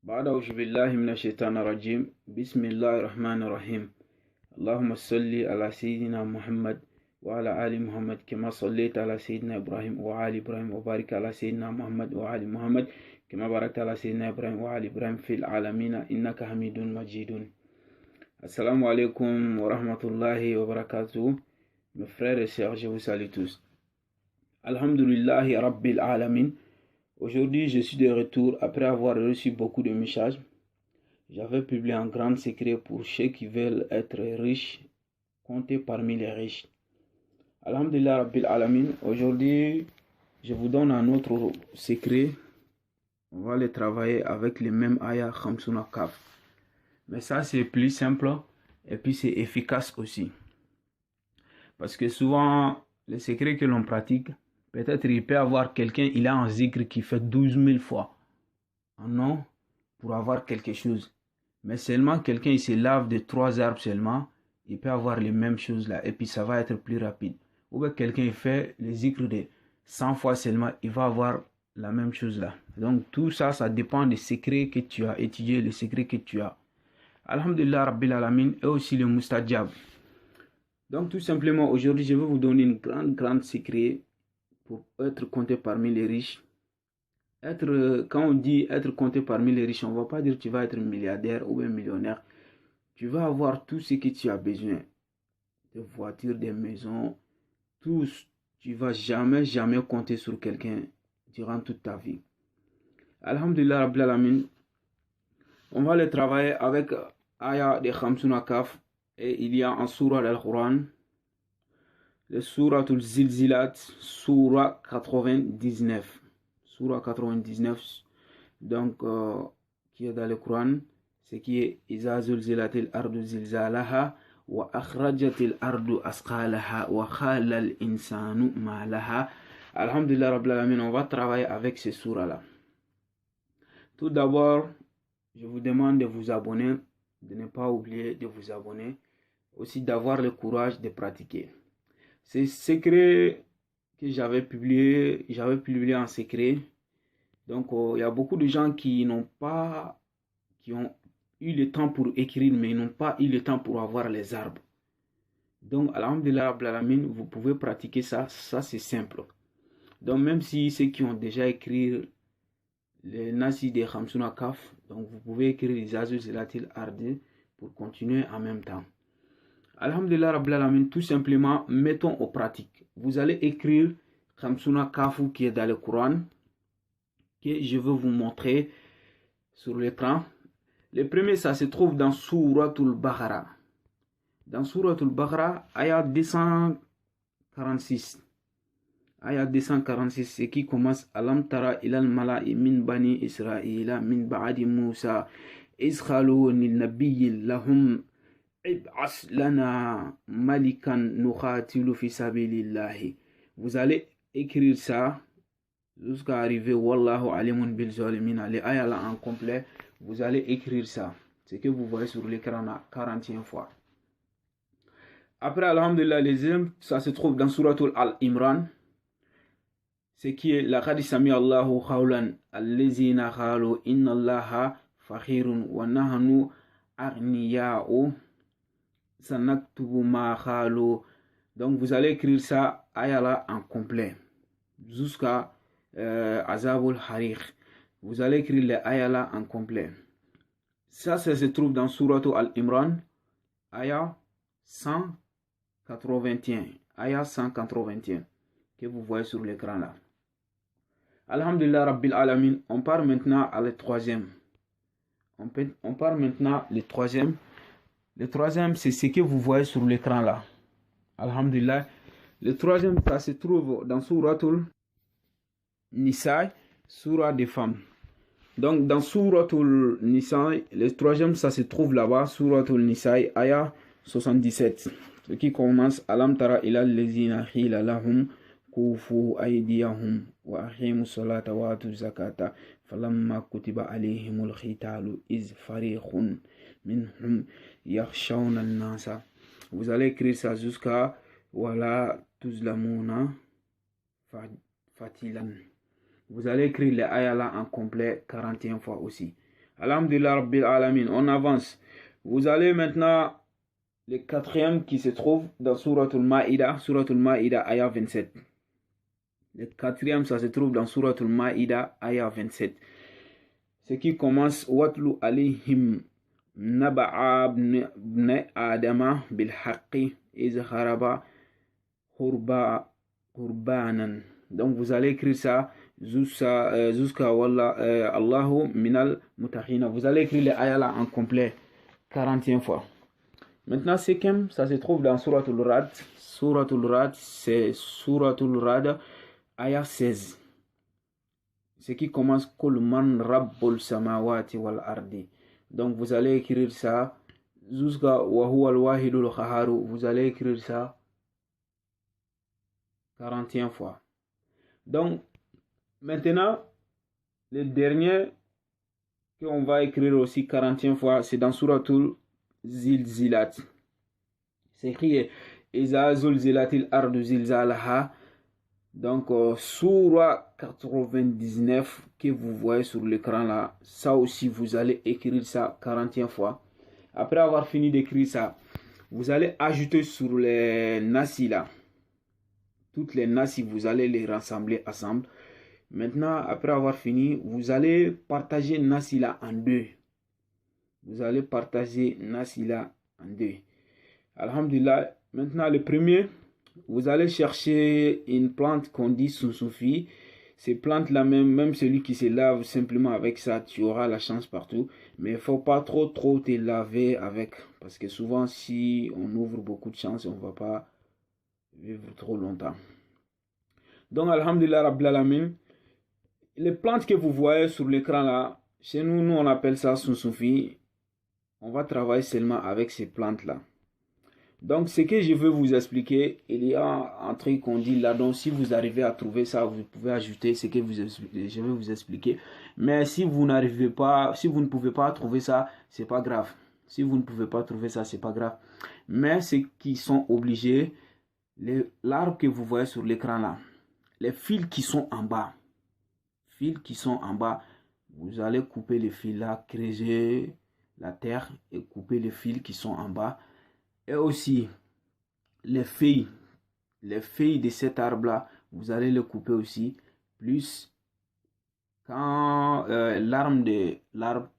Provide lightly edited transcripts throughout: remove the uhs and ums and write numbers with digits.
بعد أعوذ بالله من الشيطان الرجيم بسم الله الرحمن الرحيم اللهم صل على سيدنا محمد وعلى آل محمد كما صليت على سيدنا إبراهيم وعلى إبراهيم وبارك على سيدنا محمد وعلى محمد كما باركت على سيدنا إبراهيم وعلى إبراهيم في العالمين إنك حميد مجيد. Assalamu alaikum wa rahmatullahi wa barakatuh. Mes frères et sœurs, je vous salue tous. Alhamdulillahi Rabbil Alamin. Aujourd'hui, je suis de retour après avoir reçu beaucoup de messages. J'avais publié un grand secret pour ceux qui veulent être riches, compter parmi les riches. Alhamdulillah Rabbil Alamin. Aujourd'hui, je vous donne un autre secret. On va le travailler avec les mêmes ayats Khamsuna Kaf. Mais ça, c'est plus simple et puis c'est efficace aussi. Parce que souvent, les secrets que l'on pratique, peut-être il peut avoir quelqu'un, il a un zikr qui fait 12 000 fois un an pour avoir quelque chose. Mais seulement quelqu'un, il se lave de 3 arbres seulement, il peut avoir les mêmes choses là et puis ça va être plus rapide. Ou bien quelqu'un, il fait le zikr de 100 fois seulement, il va avoir la même chose là. Donc tout ça, ça dépend des secrets que tu as étudiés, les secrets que tu as. Alhamdulillah Rabbil Alamin et aussi le Mustajab. Donc tout simplement aujourd'hui je vais vous donner une grande secret pour être compté parmi les riches. Quand on dit être compté parmi les riches, on ne va pas dire que tu vas être milliardaire ou un millionnaire. Tu vas avoir tout ce que tu as besoin. Des voitures, des maisons, tout. Tu ne vas jamais compter sur quelqu'un durant toute ta vie. Alhamdulillah Rabbil Alamin. On va le travailler avec Aya de Khamsuna Kaf et il y a un surah d'Al-Quran, le surah Al-Zilzilat, surah 99. Surah 99, donc qui est dans le Coran, c'est qui est Iza zulzilatil ardu zilzalaha wa akhrajatil ardu asqalaha wa khalal insanu ma laha. Alhamdulillah Rabbil Alamin, on va travailler avec ce surah là. Tout d'abord, je vous demande de vous abonner, de ne pas oublier de vous abonner, aussi d'avoir le courage de pratiquer. C'est secret que j'avais publié en secret. Donc il y a beaucoup de gens qui ont eu le temps pour écrire, mais ils n'ont pas eu le temps pour avoir les arbres. Donc alhamdulillah Rabbil Alamin, vous pouvez pratiquer ça c'est simple. Donc même si ceux qui ont déjà écrit les Nasi de Khamsuna Kaf, donc vous pouvez écrire les Azul Zelatil Ardi pour continuer en même temps. Alhamdulillah Rabbil Alamin, tout simplement, mettons en pratique. Vous allez écrire Khamsuna Kaf qui est dans le Coran, que je vais vous montrer sur l'écran. Le premier, ça se trouve dans Suratul Baqara. Dans Suratul Baqara, ayat 246. Ayat 246, c'est qui commence Alam tara ilal mala'i min bani Israël min ba'di Musa iskhalu nil nabiyyi lahum ib'as lana malikan nukhatilu fi sabilillahi. Vous allez écrire ça jusqu'à arriver Wallahu alimun bil zalimin. Les ayats là en complet, vous allez écrire ça. C'est que vous voyez sur l'écran 41 fois. Après, alhamdulillah, les deuxièmes, ça se trouve dans Suratul Al-Imran. C'est qui est la Sami Allahu Khawlan Allazina Khalu Inna Allaha Fakhirun wa Nahnu Aghniya'u Sanaktubu Ma Khalu. Donc vous allez écrire ça ayala en complet jusqu'à Azabul Hariq. Vous allez écrire les ayala en complet. Ça se trouve dans Suratu Al-Imran, ayah 181. Ayah 181 que vous voyez sur l'écran là. Alhamdulillah Rabbil Alamin, on part maintenant à le troisième. On part maintenant le troisième. Le troisième, c'est ce que vous voyez sur l'écran là. Alhamdulillah. Le troisième, ça se trouve dans Suratul Nisa, Surah des femmes. Donc dans Suratul Nisa, le troisième, ça se trouve là-bas, Suratul Nisa, ayah 77. Ce qui commence Alam tara ilal lezina khila lahum kufu aydiyahum wa aqimu salata wa atu zakata falamma kutiba alayhimul khitalu iz fariqun minhum yakhshawna an-nasa. Vous allez écrire ça jusqu'à wala tuzlamuna fatilan. Vous allez écrire les ayats là en complet 41 fois aussi. Alhamdulillah Rabbil Alamin. On avance. Vous allez maintenant le quatrième qui se trouve dans Suratul Maïda, ayah 27. Le quatrième, ça se trouve dans Suratul Maïda, ayah 27. Ce qui commence Watlu alayhim naba'a ibn Adama bil haqqi iz haraba qurbanan. Donc vous allez écrire ça jusqu'à Wallah Allahu minal mutahina. Vous allez écrire les ayahs là en complet 40e fois. Maintenant, cinquième, ça se trouve dans Suratul Rad. Suratul Rad, c'est Suratul Rad, ayah 16. Ce qui commence Kul man rabbul samawati wal ardi. Donc vous allez écrire ça jusqu'à wa huwa al-wahidul qaharu. Vous allez écrire ça 40e fois. Donc maintenant, le dernier qu'on va écrire aussi 40e fois, c'est dans Suratul Zilzilat. C'est écrit Iza zulzilatil ardu zilzalaha. Donc Surah 99 que vous voyez sur l'écran là, ça aussi vous allez écrire ça 40e fois. Après avoir fini d'écrire ça, vous allez ajouter sur les nasi là, toutes les nasi, vous allez les rassembler ensemble. Maintenant, après avoir fini, vous allez partager nasi là en deux. Vous allez partager nasi là en deux. Alhamdulillah. Maintenant, le premier, vous allez chercher une plante qu'on dit Sunsoufi. Ces plantes-là, même celui qui se lave simplement avec ça, tu auras la chance partout. Mais il ne faut pas trop te laver avec. Parce que souvent, si on ouvre beaucoup de chances, on ne va pas vivre trop longtemps. Donc, Alhamdulillah Rabbil Alamin. Les plantes que vous voyez sur l'écran là, chez nous, on appelle ça Sunsoufi. On va travailler seulement avec ces plantes-là. Donc, ce que je veux vous expliquer, il y a un truc qu'on dit là. Donc, si vous arrivez à trouver ça, vous pouvez ajouter ce que je vais vous expliquer. Mais si vous n'arrivez pas, si vous ne pouvez pas trouver ça, c'est pas grave. Si vous ne pouvez pas trouver ça, c'est pas grave. Mais ceux qui sont obligés, l'arbre que vous voyez sur l'écran là, les fils qui sont en bas, vous allez couper les fils là, creuser la terre et couper les fils qui sont en bas. Et aussi les feuilles de cet arbre là, vous allez les couper aussi. Plus quand l'arbre,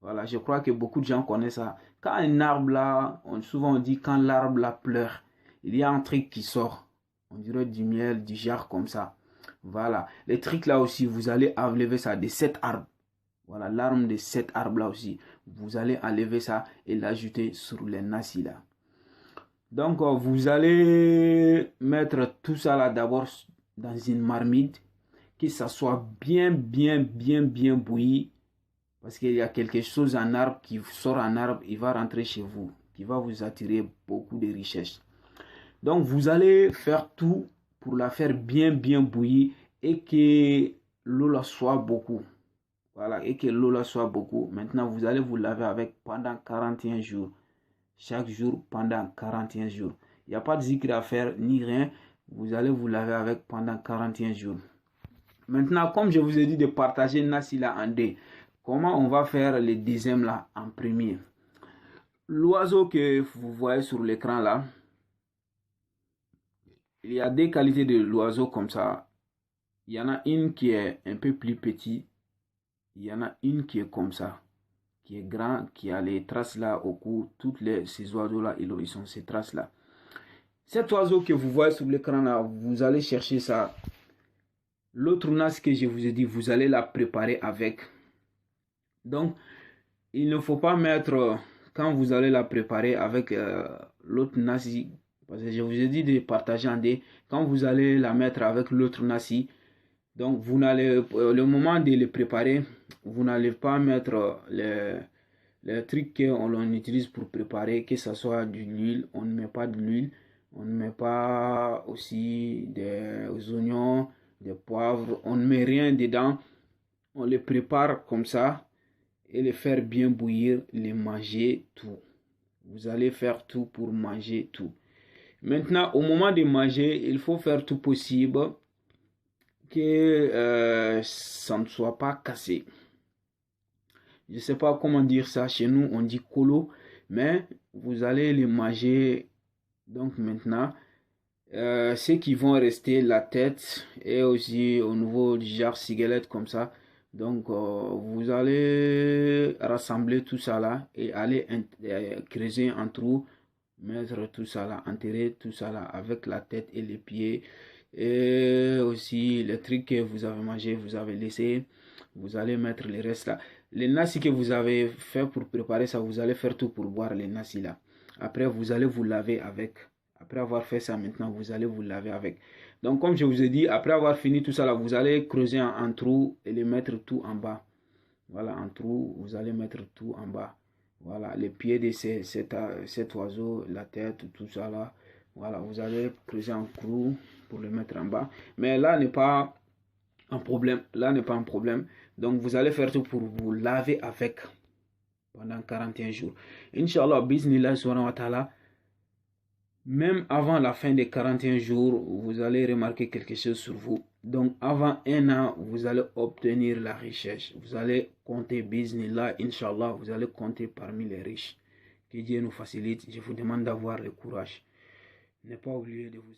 voilà, je crois que beaucoup de gens connaissent ça. Quand un arbre là, souvent on dit quand l'arbre là pleure, il y a un truc qui sort, on dirait du miel, du jar comme ça. Voilà, les trucs là aussi, vous allez enlever ça de cet arbre. Voilà, l'arbre de cet arbre là aussi, vous allez enlever ça et l'ajouter sur les nasi là. Donc, vous allez mettre tout ça là d'abord dans une marmite, que ça soit bien bouilli. Parce qu'il y a quelque chose en arbre qui sort en arbre, il va rentrer chez vous, qui va vous attirer beaucoup de richesses. Donc, vous allez faire tout pour la faire bien bouillie et que l'eau là soit beaucoup. Voilà, et que l'eau là soit beaucoup. Maintenant, vous allez vous laver avec pendant 41 jours. Chaque jour pendant 41 jours. Il n'y a pas de zikr à faire ni rien. Vous allez vous laver avec pendant 41 jours. Maintenant, comme je vous ai dit de partager nasi là en deux, comment on va faire le deuxième là en premier? L'oiseau que vous voyez sur l'écran là, il y a deux qualités de l'oiseau comme ça. Il y en a une qui est un peu plus petite. Il y en a une qui est comme ça, qui est grand, qui a les traces là au cou. Ces oiseaux là, ils sont ces traces là. Cet oiseau que vous voyez sur l'écran là, vous allez chercher ça. L'autre nas que je vous ai dit, vous allez la préparer avec. Donc, il ne faut pas mettre, quand vous allez la préparer avec l'autre nasi, parce que je vous ai dit de partager en deux, quand vous allez la mettre avec l'autre nasi, donc vous n'allez, le moment de le préparer, vous n'allez pas mettre les trucs qu'on utilise pour préparer, que ce soit de l'huile, on ne met pas de l'huile, on ne met pas aussi des oignons, des poivres, on ne met rien dedans, on les prépare comme ça et les faire bien bouillir, les manger tout. Vous allez faire tout pour manger tout. Maintenant, au moment de manger, il faut faire tout possible que ça ne soit pas cassé. Je ne sais pas comment dire ça. Chez nous, on dit colo. Mais vous allez les manger. Donc maintenant, ceux qui vont rester la tête et aussi au niveau du genre cigalette comme ça. Donc vous allez rassembler tout ça là et aller creuser un trou, mettre tout ça là, enterrer tout ça là avec la tête et les pieds et aussi les trucs que vous avez mangé, vous avez laissé. Vous allez mettre les restes là. Les nasi que vous avez fait pour préparer ça, vous allez faire tout pour boire les nasi là. Après, vous allez vous laver avec. Après avoir fait ça, maintenant, vous allez vous laver avec. Donc, comme je vous ai dit, après avoir fini tout ça là, vous allez creuser un trou et les mettre tout en bas. Voilà, un trou, vous allez mettre tout en bas. Voilà, les pieds de cet oiseau, la tête, tout ça là. Voilà, vous allez creuser un trou pour le mettre en bas. Mais là n'est pas un problème. Là n'est pas un problème. Donc, vous allez faire tout pour vous laver avec pendant 41 jours. Inch'Allah, bismillah, subhanahu wa ta'ala. Même avant la fin des 41 jours, vous allez remarquer quelque chose sur vous. Donc, avant un an, vous allez obtenir la richesse. Vous allez compter, bismillah, Inch'Allah, vous allez compter parmi les riches. Que Dieu nous facilite. Je vous demande d'avoir le courage. Ne pas oublier de vous